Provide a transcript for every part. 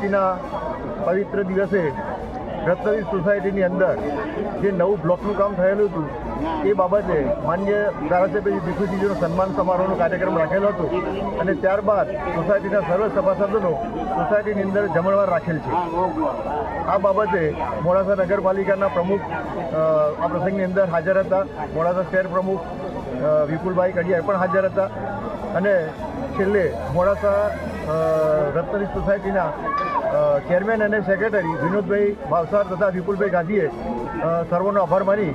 સોસાયટીના પવિત્ર દિવસે રત્નદીપ સોસાયટીની અંદર જે નવું બ્લોકનું કામ થયેલું હતું એ બાબતે માન્ય ધારાસભ્ય ભીખુજીનો સન્માન સમારોહનો કાર્યક્રમ રાખેલો હતો અને ત્યારબાદ સોસાયટીના સર્વ સભાસદોનો સોસાયટીની અંદર જમણવાર રાખેલ છે। આ બાબતે મોડાસા નગરપાલિકાના પ્રમુખ આ પ્રસંગની અંદર હાજર હતા। મોડાસા શહેર પ્રમુખ વિપુલભાઈ કડિયા પણ હાજર હતા અને છેલ્લે મોડાસા રત્નદીપ સોસાયટીના ચેરમેન અને સેક્રેટરી વિનોદભાઈ ભાવસાર તથા વિપુલભાઈ ગાંધીએ સર્વનો આભાર માની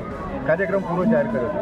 કાર્યક્રમ પૂરો જાહેર કર્યો છે।